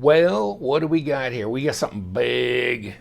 Well, what do we got here? We got something big.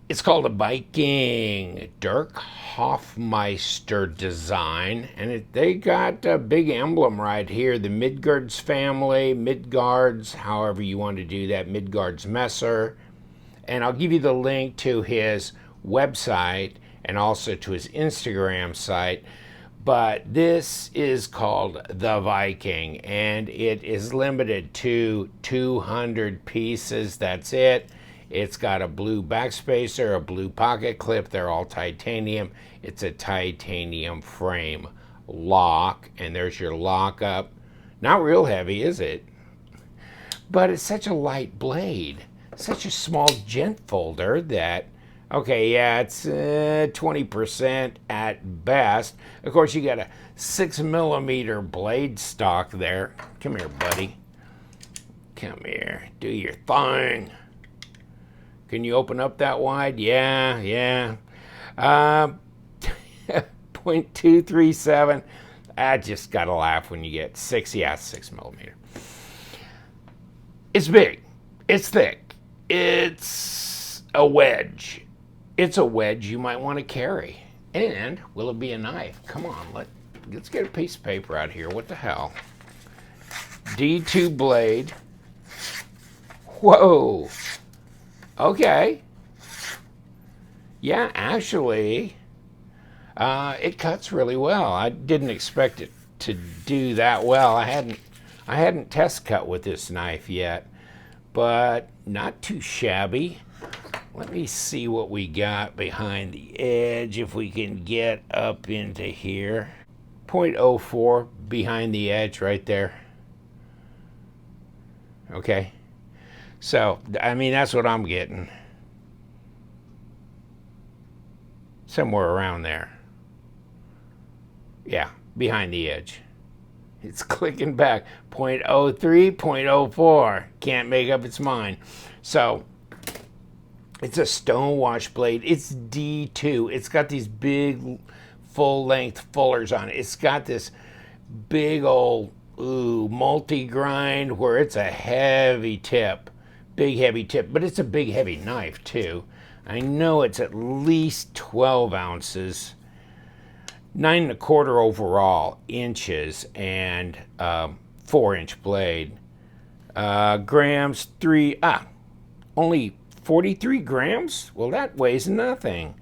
It's called a Viking, Dirk Hofmeister design, and they got a big emblem right here. The Midgard's family, Midgard's, however you want to do that, Midgard's Messer. And I'll give you the link to his website and also to his Instagram site. But this is called the Viking, and it is limited to 200 pieces. That's it. It's got a blue backspacer, a blue pocket clip. They're all titanium. It's a titanium frame lock, and there's your lockup. Not real heavy, is it? But it's such a light blade, such a small gent folder that, okay, yeah, it's 20% at best. Of course, you got a 6mm blade stock there. Come here, buddy. Come here, do your thing. Can you open up that wide? Yeah. 0.237. I just gotta laugh when you get 6mm. It's big. It's thick. It's a wedge. It's a wedge you might want to carry. And will it be a knife? Come on, let's get a piece of paper out here. What the hell? D2 blade. Whoa. Okay. Yeah, actually, it cuts really well. I didn't expect it to do that well. I hadn't test cut with this knife yet, but not too shabby. Let me see what we got behind the edge, if we can get up into here. 0.04 behind the edge right there. Okay. So, I mean, that's what I'm getting. Somewhere around there. Yeah, behind the edge. It's clicking back. 0.03, 0.04. Can't make up its mind. So, it's a stone wash blade. It's D2. It's got these big full-length fullers on it. It's got this big old multi-grind where it's a heavy tip. Big heavy tip, but it's a big heavy knife too. I know it's at least 12 ounces, 9¼ overall inches, and 4-inch blade. Grams, only 43 grams? Well, that weighs nothing.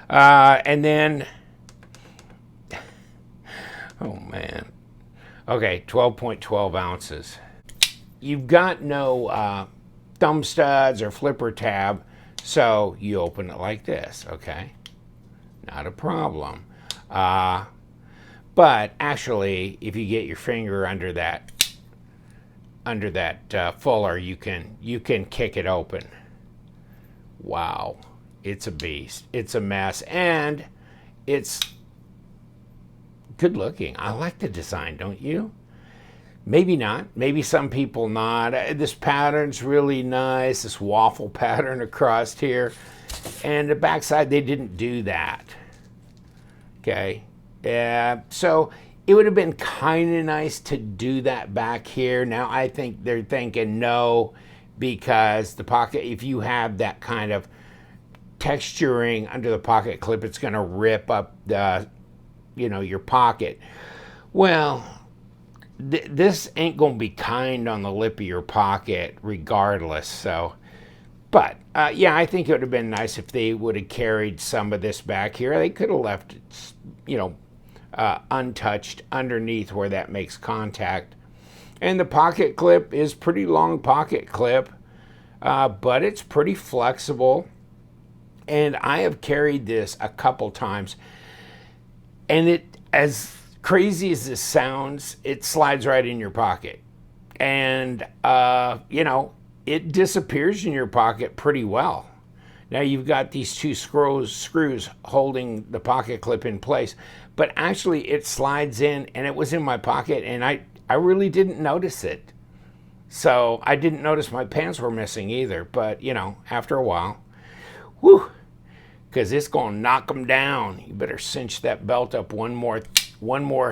And then, oh man. Okay, 12.12 ounces. You've got no thumb studs or flipper tab, so you open it like this, okay? Not a problem. But actually, if you get your finger under that fuller, you can kick it open. Wow, it's a beast. It's a mess, and it's good looking. I like the design, don't you? Maybe not. Maybe some people not. This pattern's really nice. This waffle pattern across here. And the backside, they didn't do that. Okay. So it would have been kind of nice to do that back here. Now, I think they're thinking no, because the pocket, if you have that kind of texturing under the pocket clip, it's going to rip up the, your pocket. Well, this ain't gonna be kind on the lip of your pocket regardless. So, but yeah, I think it would have been nice if they would have carried some of this back here. They could have left it, untouched underneath where that makes contact. And the pocket clip is pretty long pocket clip, but it's pretty flexible. And I have carried this a couple times, and it, as crazy as this sounds, it slides right in your pocket. And, it disappears in your pocket pretty well. Now you've got these two screws holding the pocket clip in place, but actually it slides in, and it was in my pocket, and I really didn't notice it. So I didn't notice my pants were missing either, but, after a while, whew, because it's going to knock them down. You better cinch that belt up one more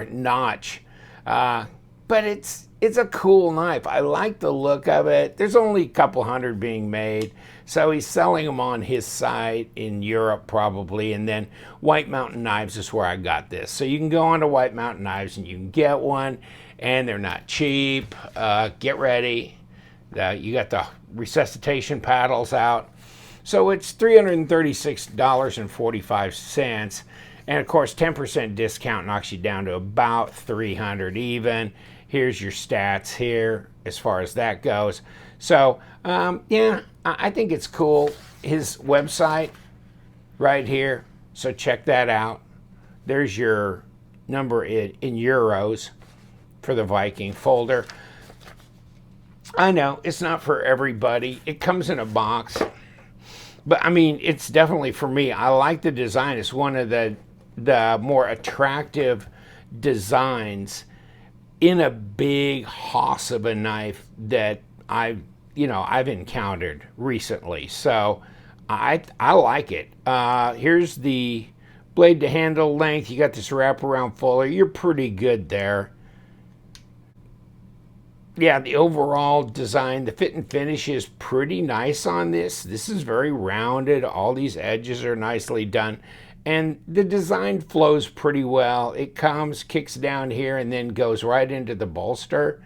notch. But it's it's a cool knife. I like the look of it. There's only a couple hundred being made, so he's selling them on his site in Europe probably, and then White Mountain Knives is where I got this. So you can go on to White Mountain Knives and you can get one, and they're not cheap. Get ready. You got the resuscitation paddles out. So it's $336.45. And of course, 10% discount knocks you down to about $300 even. Here's your stats here as far as that goes. So, yeah, I think it's cool. His website right here. So check that out. There's your number in euros for the Viking folder. I know it's not for everybody. It comes in a box. But I mean, it's definitely for me. I like the design. It's one of the more attractive designs in a big hoss of a knife that I've encountered recently. So I like it. Here's the blade to handle length. You got this wraparound fuller. You're pretty good there. Yeah, the overall design, the fit and finish is pretty nice on this. This is very rounded. All these edges are nicely done. And the design flows pretty well. It comes, kicks down here, and then goes right into the bolster.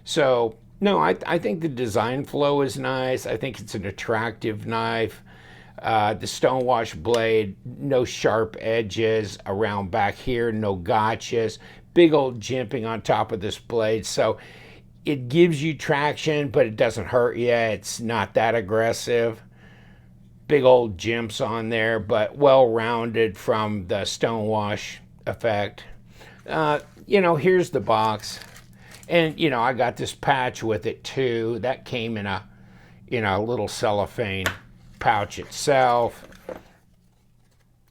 So, no, I think the design flow is nice. I think it's an attractive knife. The stonewash blade, no sharp edges around back here, no gotchas. Big old jimping on top of this blade. So, it gives you traction, but it doesn't hurt you. It's not that aggressive. Big old jimps on there, but well-rounded from the stonewash effect. Here's the box. And, I got this patch with it too. That came in a little cellophane pouch itself.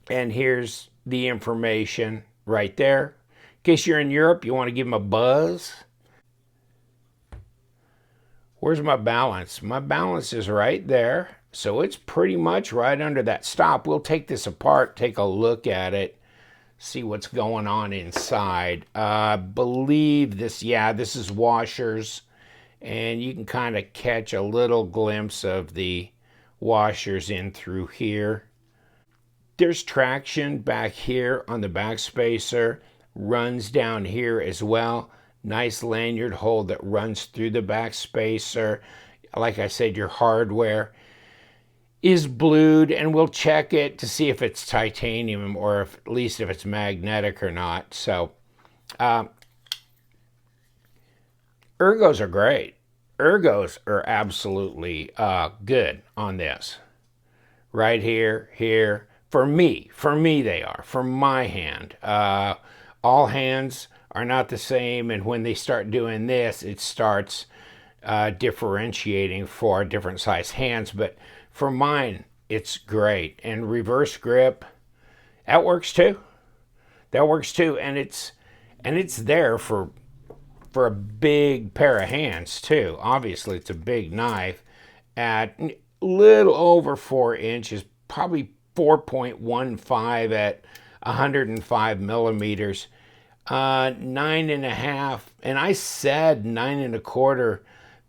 And here's the information right there. In case you're in Europe, you want to give them a buzz. Where's my balance? My balance is right there. So it's pretty much right under that stop. We'll take this apart, take a look at it, see what's going on inside. I believe this is washers. And you can kind of catch a little glimpse of the washers in through here. There's traction back here on the back spacer. Runs down here as well. Nice lanyard hole that runs through the back spacer. Like I said, your hardware is blued, and we'll check it to see if it's titanium or at least if it's magnetic or not. So, ergos are great. Ergos are absolutely good on this. Right here, here. For me they are. For my hand. All hands are not the same, and when they start doing this, it starts differentiating for different size hands. But for mine, it's great. And reverse grip, that works too. That works too, and it's there for a big pair of hands too. Obviously, it's a big knife at a little over 4 inches, probably 4.15 at 105 millimeters. 9.5, and I said 9.25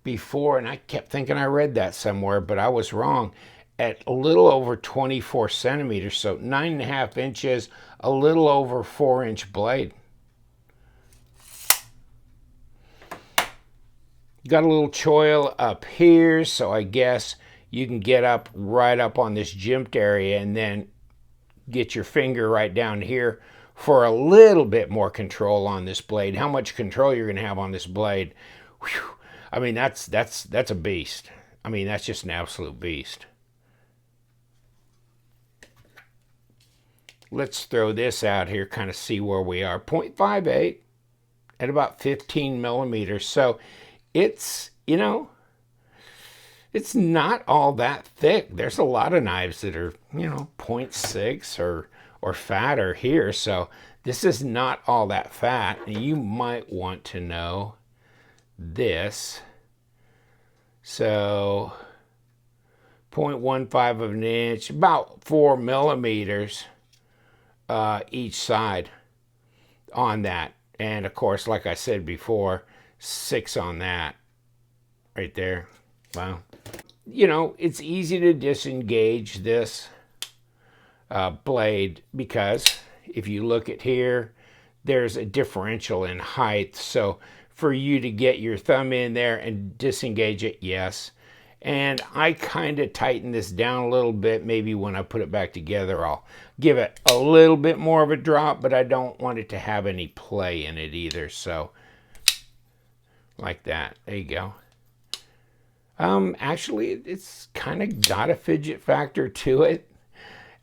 before, and I kept thinking I read that somewhere, but I was wrong. At a little over 24 centimeters, so 9.5 inches, a little over 4-inch blade. Got a little choil up here, so I guess you can get up right up on this jimped area and then get your finger right down here for a little bit more control on this blade. How much control you're going to have on this blade? Whew. I mean, that's a beast. I mean, that's just an absolute beast. Let's throw this out here, kind of see where we are. 0.58 at about 15 millimeters. So it's, it's not all that thick. There's a lot of knives that are, 0.6 or fatter here. So this is not all that fat. You might want to know this. So 0.15 of an inch, about 4 millimeters each side on that. And of course, like I said before, 6 on that right there. Wow. You know, it's easy to disengage this blade because if you look at here, there's a differential in height. So for you to get your thumb in there and disengage it, yes. And I kind of tighten this down a little bit. Maybe when I put it back together, I'll give it a little bit more of a drop, but I don't want it to have any play in it either. So like that. There you go. Actually, it's kind of got a fidget factor to it.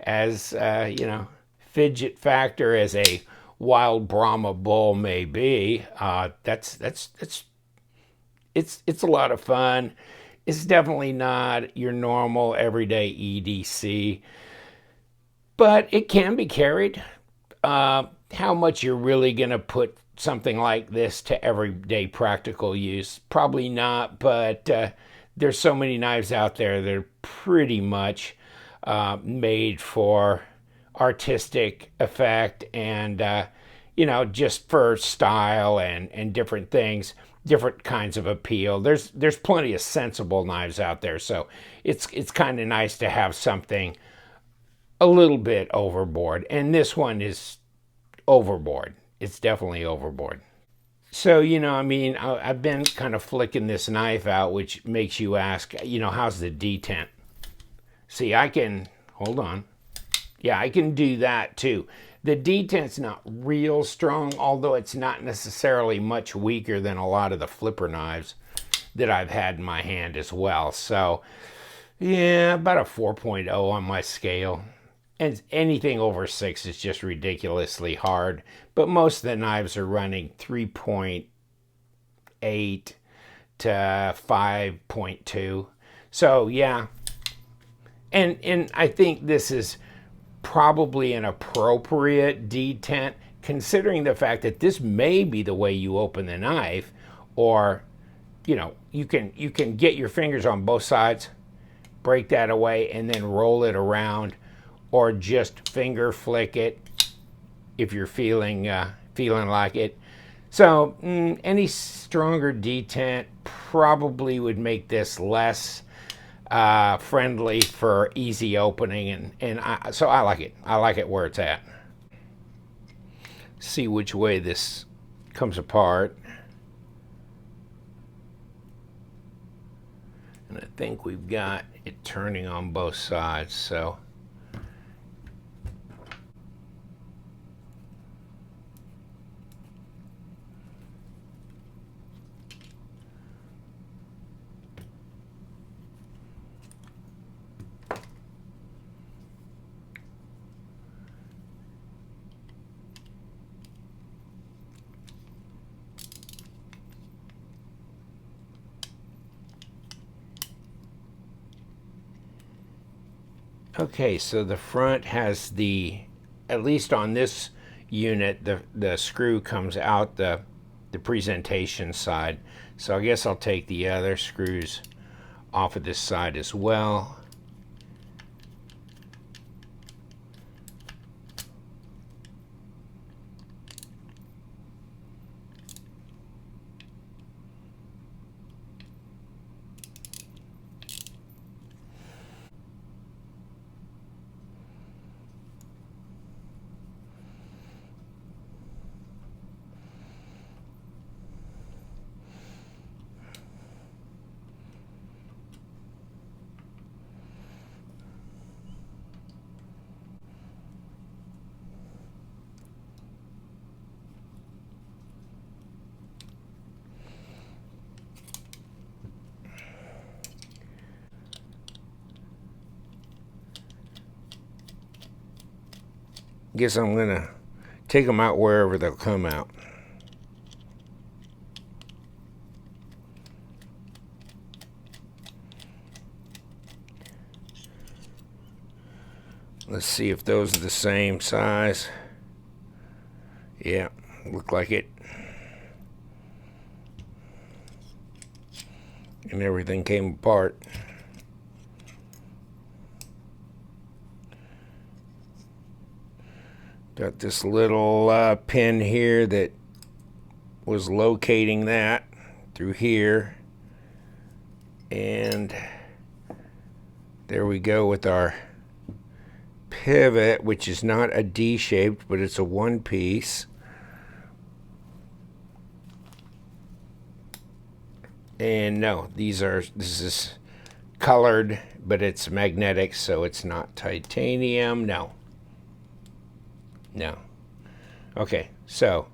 As, you know, fidget factor as a wild Brahma bull may be. It's a lot of fun. It's definitely not your normal everyday EDC, but it can be carried. How much you're really going to put something like this to everyday practical use? Probably not, but there's so many knives out there that are pretty much made for artistic effect and, you know, just for style and different things, different kinds of appeal. There's plenty of sensible knives out there, so it's kind of nice to have something a little bit overboard. And this one is overboard. It's definitely overboard. So, you know, I mean, I've been kind of flicking this knife out, which makes you ask, you know, how's the detent? See, I can, hold on. Yeah, I can do that too. The detent's not real strong, although it's not necessarily much weaker than a lot of the flipper knives that I've had in my hand as well. So, yeah, about a 4.0 on my scale. And anything over 6 is just ridiculously hard. But most of the knives are running 3.8 to 5.2. So, yeah. And I think this is probably an appropriate detent, considering the fact that this may be the way you open the knife, or, you know, you can get your fingers on both sides, break that away, and then roll it around, or just finger flick it if you're feeling like it. So any stronger detent probably would make this less friendly for easy opening, so I like it. I like it where it's at. See which way this comes apart. And I think we've got it turning on both sides, so. Okay, so the front has the, at least on this unit, the screw comes out the presentation side. So I guess I'll take the other screws off of this side as well. Guess I'm gonna take them out wherever they'll come out. Let's see if those are the same size. Yeah, look like it. And everything came apart. Got this little pin here that was locating that. through here. And there we go with our pivot, which is not a D-shaped, but it's a one piece. And no, this is colored, but it's magnetic, so it's not titanium. No. Okay, so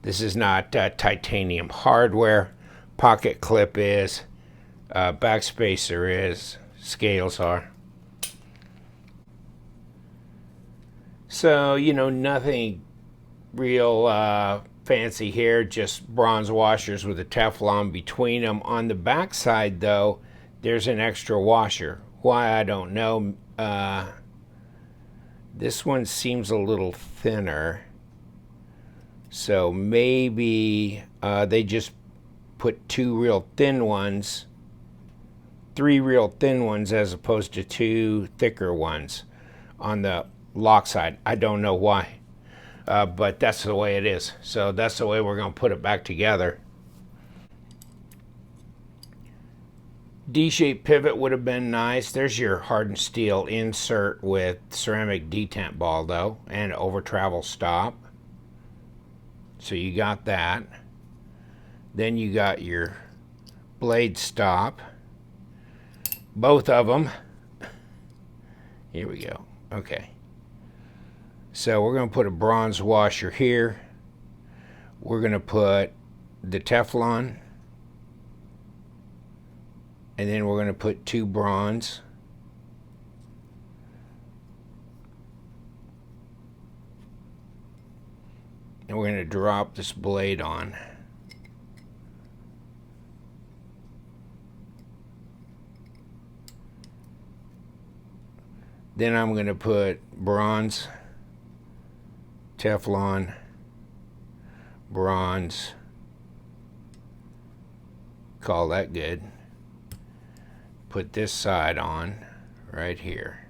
this is not titanium hardware. Pocket clip is, backspacer is, scales are. So, nothing real fancy here, just bronze washers with a Teflon between them. On the back side, though, there's an extra washer. Why, I don't know. This one seems a little thinner. So maybe they just put two real thin ones, three real thin ones as opposed to two thicker ones on the lock side. I don't know why, but that's the way it is. So that's the way we're going to put it back together. D-shaped pivot would have been nice. There's your hardened steel insert with ceramic detent ball, though, and over travel stop. So you got that. Then you got your blade stop. Both of them. Here we go. Okay. So we're going to put a bronze washer here. We're going to put the Teflon. And then we're going to put two bronze. And we're going to drop this blade on. Then I'm going to put bronze, Teflon, bronze. Call that good. Put this side on right here.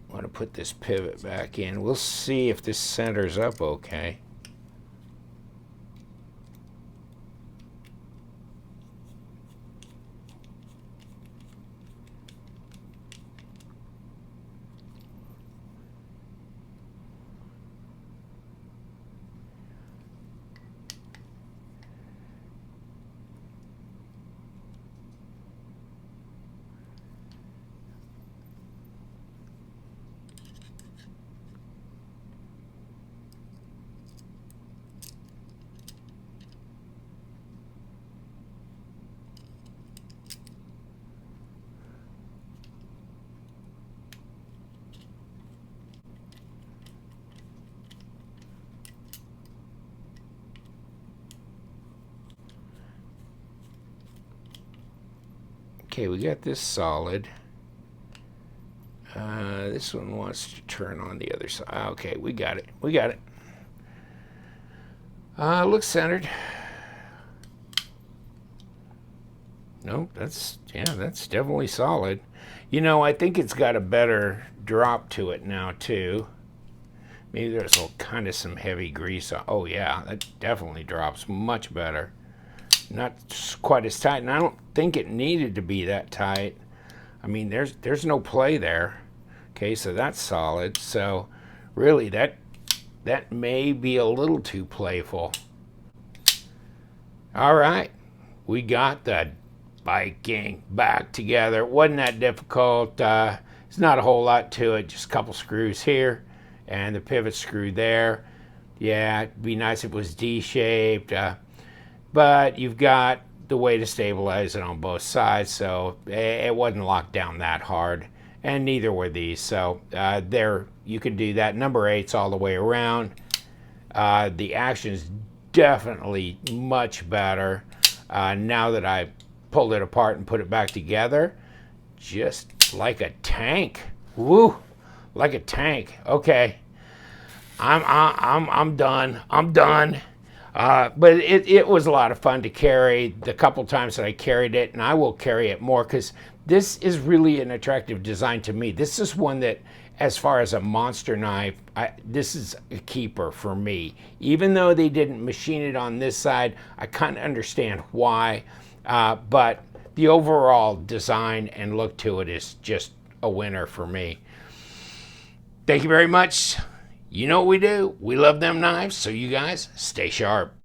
I want to put this pivot back in. We'll see if this centers up okay. Okay, we got this solid. This one wants to turn on the other side. Okay, we got it. We got it. Looks centered. Nope, that's definitely solid. I think it's got a better drop to it now too. Maybe there's kind of some heavy grease. Oh yeah, that definitely drops much better. Not quite as tight, and I don't think it needed to be that tight. I mean, there's no play there. Okay, so that's solid. So really, that may be a little too playful. All right, we got the Viking back together. It wasn't that difficult. It's not a whole lot to it. Just a couple screws here, and the pivot screw there. Yeah, it'd be nice if it was D-shaped. But you've got the way to stabilize it on both sides, so it wasn't locked down that hard, and neither were these. So there, you can do that. Number 8's all the way around. The action's definitely much better now that I pulled it apart and put it back together. Just like a tank. Woo, like a tank. Okay, I'm done. I'm done. But it was a lot of fun to carry the couple times that I carried it, and I will carry it more because this is really an attractive design to me. This is one that, as far as a monster knife, this is a keeper for me. Even though they didn't machine it on this side, I kind of understand why, but the overall design and look to it is just a winner for me. Thank you very much. You know what we do. We love them knives, so you guys stay sharp.